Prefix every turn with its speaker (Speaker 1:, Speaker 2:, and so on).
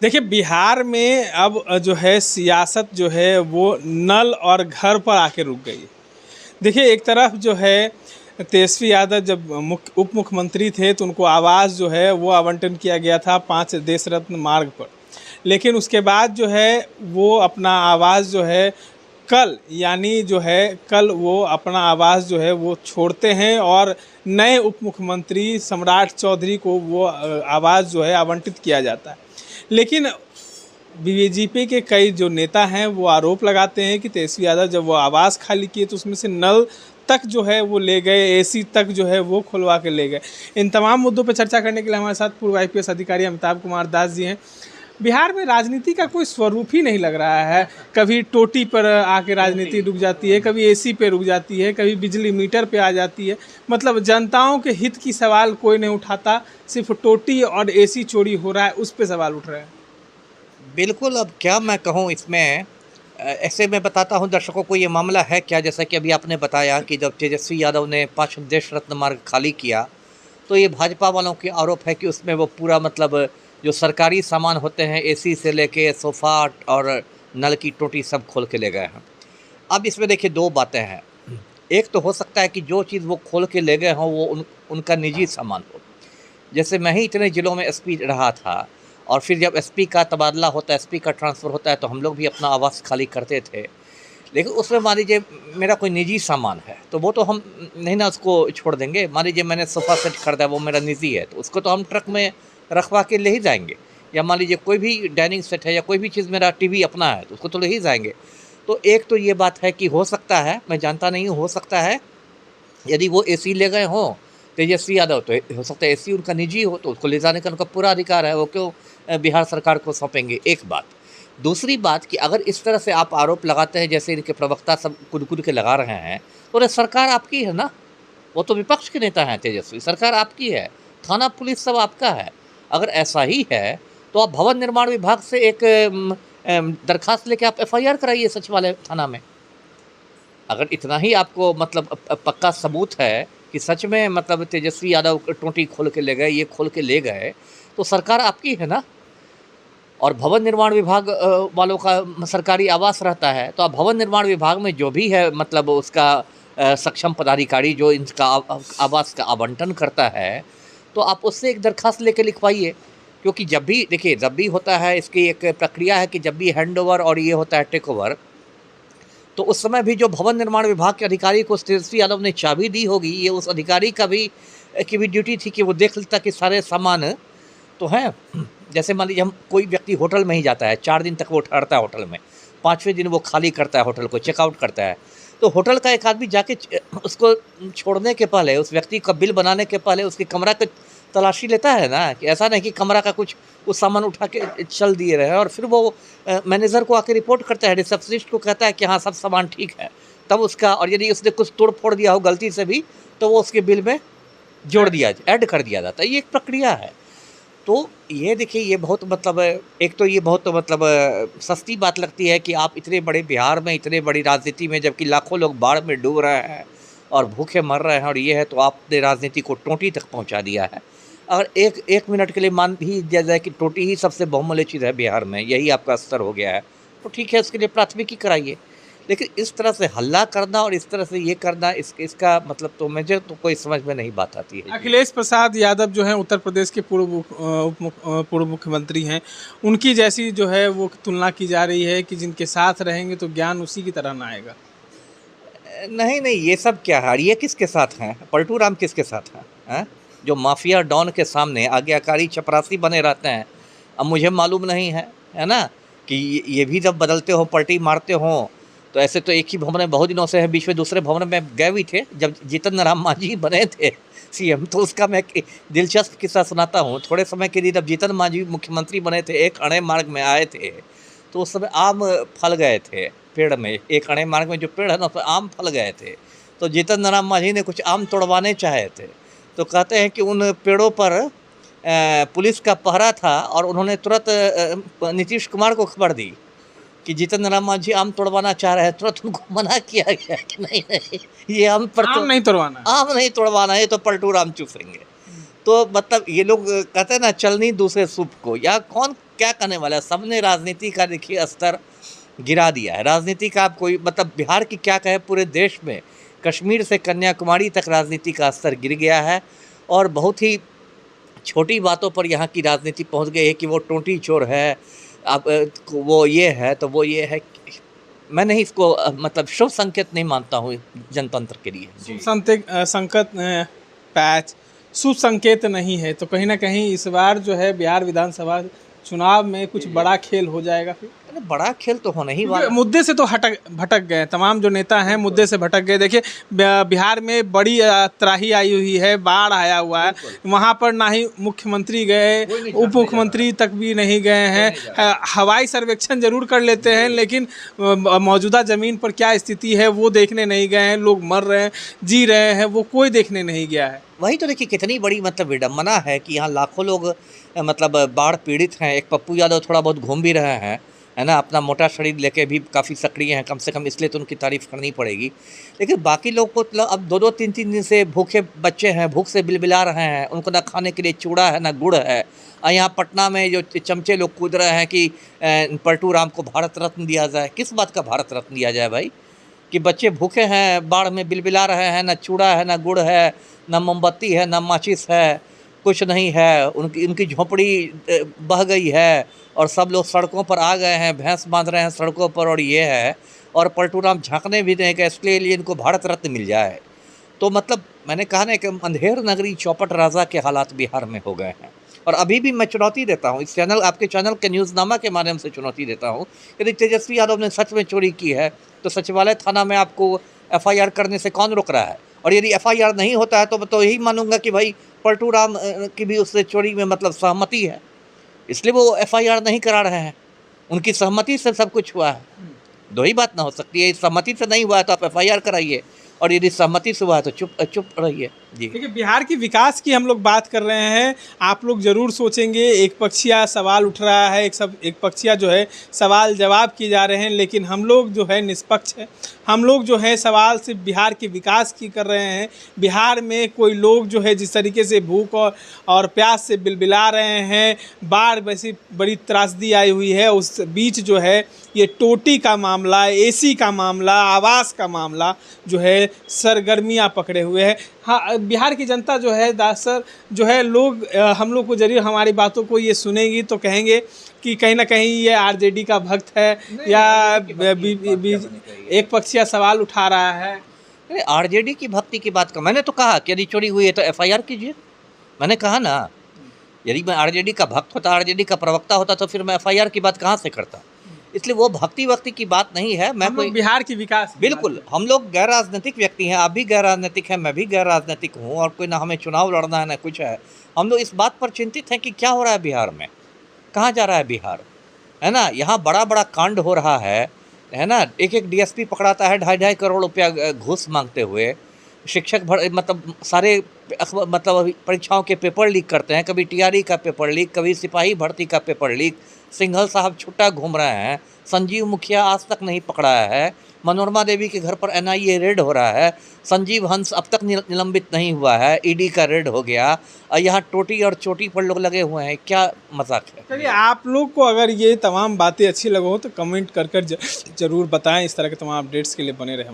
Speaker 1: देखिए, बिहार में अब जो है सियासत जो है वो नल और घर पर आके रुक गई है। देखिए, एक तरफ जो है तेजस्वी यादव जब उप मुख्यमंत्री थे तो उनको आवास जो है वो आवंटन किया गया था 5 देश रत्न मार्ग पर। लेकिन उसके बाद जो है वो अपना आवास जो है कल वो अपना आवास जो है वो छोड़ते हैं और नए उप मुख्यमंत्री सम्राट चौधरी को वो आवास जो है आवंटित किया जाता है। लेकिन बीजेपी के कई जो नेता हैं वो आरोप लगाते हैं कि तेजस्वी यादव जब वो आवास खाली किए तो उसमें से नल तक जो है वो ले गए, एसी तक जो है वो खुलवा के ले गए। इन तमाम मुद्दों पर चर्चा करने के लिए हमारे साथ पूर्व आईपीएस अधिकारी अमिताभ कुमार दास जी हैं। बिहार में राजनीति का कोई स्वरूप ही नहीं लग रहा है। कभी टोटी पर आके राजनीति रुक जाती है, कभी एसी पे रुक जाती है, कभी बिजली मीटर पे आ जाती है। मतलब जनताओं के हित की सवाल कोई नहीं उठाता, सिर्फ टोटी और एसी चोरी हो रहा है उस पर सवाल उठ रहे हैं।
Speaker 2: बिल्कुल, अब क्या मैं कहूँ इसमें। ऐसे मैं बताता हूँ दर्शकों को ये मामला है क्या। जैसा कि अभी आपने बताया कि जब तेजस्वी यादव ने 5 देश रत्न मार्ग खाली किया तो ये भाजपा वालों के आरोप है कि उसमें वो पूरा मतलब जो सरकारी सामान होते हैं, एसी से लेके सोफ़ा और नल की टोटी सब खोल के ले गए हैं। अब इसमें देखिए 2 बातें हैं। एक तो हो सकता है कि जो चीज़ वो खोल के ले गए हों वो उनका निजी सामान हो। जैसे मैं ही इतने ज़िलों में एसपी रहा था और फिर जब एसपी का तबादला होता है, एसपी का ट्रांसफ़र होता है तो हम लोग भी अपना आवास खाली करते थे। लेकिन उसमें मान लीजिए मेरा कोई निजी सामान है तो वो तो हम नहीं ना उसको छोड़ देंगे। मान लीजिए मैंने सोफ़ा सेट खरीदा, वो मेरा निजी है तो उसको तो हम ट्रक में रखवा के ले ही जाएंगे। या मान लीजिए कोई भी डाइनिंग सेट है या कोई भी चीज़, मेरा टीवी अपना है तो उसको तो ले ही जाएंगे। तो एक तो ये बात है कि हो सकता है, मैं जानता नहीं हूँ, हो सकता है यदि वो एसी ले गए हों तेजस्वी यादव तो हो सकता है एसी उनका निजी हो तो उसको ले जाने का उनका पूरा अधिकार है। वो क्यों बिहार सरकार को सौंपेंगे, एक बात। दूसरी बात कि अगर इस तरह से आप आरोप लगाते हैं जैसे इनके प्रवक्ता सब कुड़ के लगा रहे हैं तो सरकार आपकी है ना। वो तो विपक्ष के नेता हैं तेजस्वी, सरकार आपकी है, थाना पुलिस सब आपका है। अगर ऐसा ही है तो आप भवन निर्माण विभाग से एक दरखास्त लेके आप एफआईआर कराइए सचिवालय थाना में। अगर इतना ही आपको मतलब पक्का सबूत है कि सच में मतलब तेजस्वी यादव टोटी खोल के ले गए, ये खोल के ले गए, तो सरकार आपकी है ना। और भवन निर्माण विभाग वालों का सरकारी आवास रहता है तो आप भवन निर्माण विभाग में जो भी है मतलब उसका सक्षम पदाधिकारी जो इनका आवास का आवंटन करता है तो आप उससे एक दरखास्त लेके लिखवाइए। क्योंकि जब भी देखिए, जब भी होता है इसकी एक प्रक्रिया है कि जब भी हैंडओवर और ये होता है टेक ओवर तो उस समय भी जो भवन निर्माण विभाग के अधिकारी को तेजस्वी यादव ने चाबी दी होगी, ये उस अधिकारी का भी की भी ड्यूटी थी कि वो देख लेता कि सारे सामान तो हैं। जैसे मान लीजिए हम कोई व्यक्ति होटल में ही जाता है, 4 दिन तक वो ठहरता है होटल में, 5वें दिन वो खाली करता है होटल को, चेकआउट करता है। तो होटल का एक आदमी जाके उसको छोड़ने के पहले, उस व्यक्ति का बिल बनाने के पहले उसके कमरा की तलाशी लेता है ना। कि ऐसा नहीं कि कमरा का कुछ उस सामान उठा के चल दिए रहे और फिर वो मैनेजर को आके रिपोर्ट करता है, रिसेप्शनिस्ट को कहता है कि हाँ सब सामान ठीक है, तब उसका, और यदि उसने कुछ तोड़ फोड़ दिया हो गलती से भी तो वो उसके बिल में जोड़ दिया, ऐड कर दिया जाता है। ये एक प्रक्रिया है। तो ये देखिए, ये बहुत मतलब एक तो ये बहुत मतलब सस्ती बात लगती है कि आप इतने बड़े बिहार में, इतने बड़ी राजनीति में, जबकि लाखों लोग बाढ़ में डूब रहे हैं और भूखे मर रहे हैं और ये है तो आपने राजनीति को टोटी तक पहुंचा दिया है। अगर एक मिनट के लिए मान ही दिया जाए कि टोटी ही सबसे बहुमूल्य चीज़ है बिहार में, यही आपका स्तर हो गया है, तो ठीक है, उसके लिए प्राथमिकी कराइए। लेकिन इस तरह से हल्ला करना और इस तरह से ये करना, इसका मतलब तो मुझे तो कोई समझ में नहीं बात आती है।
Speaker 1: अखिलेश प्रसाद यादव जो हैं उत्तर प्रदेश के पूर्व मुख्यमंत्री हैं, उनकी जैसी जो है वो तुलना की जा रही है कि जिनके साथ रहेंगे तो ज्ञान उसी की तरह ना आएगा।
Speaker 2: नहीं नहीं, ये सब क्या है, ये किसके साथ हैं, पलटू राम किसके साथ हैं? जो माफिया डॉन के सामने आज्ञाकारी चपरासी बने रहते हैं। अब मुझे मालूम नहीं है ना, कि ये भी जब बदलते हो, पलटी मारते हो, तो ऐसे तो एक ही भवन में बहुत दिनों से है, बीच में दूसरे भवन में गए भी थे जब जीतन राम मांझी बने थे सीएम। तो उसका मैं दिलचस्प किस्सा सुनाता हूँ। थोड़े समय के लिए जब जीतन मांझी मुख्यमंत्री बने थे, एक अणे मार्ग में आए थे तो उस समय आम फल गए थे पेड़ में। एक अणे मार्ग में जो पेड़ है ना, उस पर आम फल गए थे। तो जीतन राम मांझी ने कुछ आम तोड़वाने चाहे थे, तो कहते हैं कि उन पेड़ों पर पुलिस का पहरा था और उन्होंने तुरंत नीतीश कुमार को खबर दी कि जीतन राम मांझी आम तोड़वाना चाह रहे हैं। तुरंत उनको मना किया गया कि नहीं नहीं, ये आम नहीं तोड़वाना, आम नहीं तोड़वाना, ये तो पलटू राम चूसेंगे। तो मतलब ये लोग कहते हैं ना चलनी दूसरे सूप को, या कौन क्या करने वाला है। सबने राजनीति का देखिए स्तर गिरा दिया है। राजनीति का आप कोई मतलब बिहार की क्या कहे, पूरे देश में कश्मीर से कन्याकुमारी तक राजनीति का स्तर गिर गया है और बहुत ही छोटी बातों पर यहाँ की राजनीति पहुँच गई है कि वो टोंटी चोर है, अब वो ये है तो वो ये है। मैं नहीं इसको मतलब शुभ संकेत नहीं मानता हूँ जनतंत्र के लिए। जी
Speaker 1: संकट पैच शुभ संकेत नहीं है, तो कहीं ना कहीं इस बार जो है बिहार विधानसभा चुनाव में कुछ बड़ा खेल हो जाएगा। फिर
Speaker 2: अरे बड़ा खेल तो होना ही
Speaker 1: क्योंकि
Speaker 2: वाला।
Speaker 1: मुद्दे से तो भटक गए, तमाम जो नेता हैं मुद्दे से भटक गए। देखिए बिहार में बड़ी त्राही आई हुई है, बाढ़ आया हुआ है, वहाँ पर ना ही मुख्यमंत्री गए, उप मुख्यमंत्री तक भी नहीं गए हैं। हवाई सर्वेक्षण जरूर कर लेते हैं, लेकिन मौजूदा ज़मीन पर क्या स्थिति है वो देखने नहीं गए हैं। लोग मर रहे हैं, जी रहे हैं, वो कोई देखने नहीं गया है।
Speaker 2: वही तो देखिए कितनी बड़ी मतलब विडम्बना है कि यहाँ लाखों लोग मतलब बाढ़ पीड़ित हैं। एक पप्पू यादव थोड़ा बहुत घूम भी रहे हैं, है ना, अपना मोटा शरीर लेके भी काफ़ी सक्रिय हैं, कम से कम इसलिए तो उनकी तारीफ़ करनी पड़ेगी। लेकिन बाकी लोग को मतलब अब 2-2 3-3 दिन से भूखे बच्चे हैं, भूख से बिलबिला रहे हैं, उनको ना खाने के लिए चूड़ा है ना गुड़ है। और यहाँ पटना में जो चमचे लोग कूद रहे हैं कि पलटू राम को भारत रत्न दिया जाए। किस बात का भारत रत्न दिया जाए भाई, कि बच्चे भूखे हैं, बाढ़ में बिलबिला रहे हैं, ना चूड़ा है ना गुड़ है, ना मोमबत्ती है ना माचिस है, कुछ नहीं है। उनकी झोंपड़ी बह गई है और सब लोग सड़कों पर आ गए हैं, भैंस बांध रहे हैं सड़कों पर, और ये है। और पलटू राम झांकने भी नहीं गए, इसलिए इनको भारत रत्न मिल जाए। तो मतलब मैंने कहा ना कि अंधेर नगरी चौपट राजा के हालात बिहार में हो गए हैं। और अभी भी मैं चुनौती देता हूँ इस चैनल, आपके चैनल के न्यूज़नामा के माध्यम से चुनौती देता हूँ, यदि तेजस्वी यादव ने सच में चोरी की है तो सचिवालय थाना में आपको FIR करने से कौन रोक रहा है। और यदि FIR नहीं होता है तो यही मानूंगा कि भाई पलटू राम की भी उससे चोरी में मतलब सहमति है, इसलिए वो FIR नहीं करा रहे हैं। उनकी सहमति से सब कुछ हुआ है। दो ही बात ना हो सकती है, सहमति से नहीं हुआ है तो आप FIR कराइए, और यदि सहमति से हुआ है तो चुप रहिए। जी
Speaker 1: देखिए बिहार की विकास की हम लोग बात कर रहे हैं, आप लोग ज़रूर सोचेंगे एक पक्षिया सवाल उठ रहा है, एक पक्षिया जो है सवाल जवाब किए जा रहे हैं, लेकिन हम लोग जो है निष्पक्ष है। हम लोग जो है सवाल सिर्फ बिहार के विकास की कर रहे हैं। बिहार में कोई लोग जो है जिस तरीके से भूख और प्यास से बिलबिला रहे हैं, बाढ़ वैसी बड़ी त्रासदी आई हुई है, उस बीच जो है ये टोटी का मामला, AC का मामला, आवास का मामला जो है सरगर्मियाँ पकड़े हुए हैं। हाँ, बिहार की जनता जो है दास सर जो है लोग हम लोग को जरूर हमारी बातों को ये सुनेगी तो कहेंगे कि कहीं ना कहीं ये RJD का भक्त है या एक पक्षिया सवाल उठा रहा है।
Speaker 2: अरे RJD की भक्ति की बात का मैंने तो कहा कि यदि चोरी हुई है तो FIR कीजिए। मैंने कहा ना, यदि मैं RJD का भक्त होता, RJD का प्रवक्ता होता तो फिर मैं FIR की बात कहाँ से करता। इसलिए वो भक्ति की बात नहीं है। मैं कोई
Speaker 1: बिहार की विकास
Speaker 2: बिल्कुल, हम लोग गैर राजनीतिक व्यक्ति हैं, आप भी गैर राजनीतिक हैं, मैं भी गैर राजनीतिक हूँ, और कोई ना हमें चुनाव लड़ना है ना कुछ है। हम लोग इस बात पर चिंतित हैं कि क्या हो रहा है बिहार में, कहाँ जा रहा है बिहार, है ना। यहाँ बड़ा कांड हो रहा है ना। एक DSP पकड़ाता है 2.5 करोड़ रुपया घूस मांगते हुए। शिक्षक मतलब सारे मतलब परीक्षाओं के पेपर लीक करते हैं, कभी TRE का पेपर लीक, कभी सिपाही भर्ती का पेपर लीक। सिंघल साहब छुट्टा घूम रहे हैं, संजीव मुखिया आज तक नहीं पकड़ा है, मनोरमा देवी के घर पर NIA रेड हो रहा है, संजीव हंस अब तक निलंबित नहीं हुआ है, ED का रेड हो गया, और यहाँ टोटी और चोटी पर लोग लगे हुए हैं। क्या मजाक है।
Speaker 1: चलिए, आप लोग को अगर ये तमाम बातें अच्छी लगो तो कमेंट कर जरूर बताएं। इस तरह के तमाम अपडेट्स के लिए बने रहें।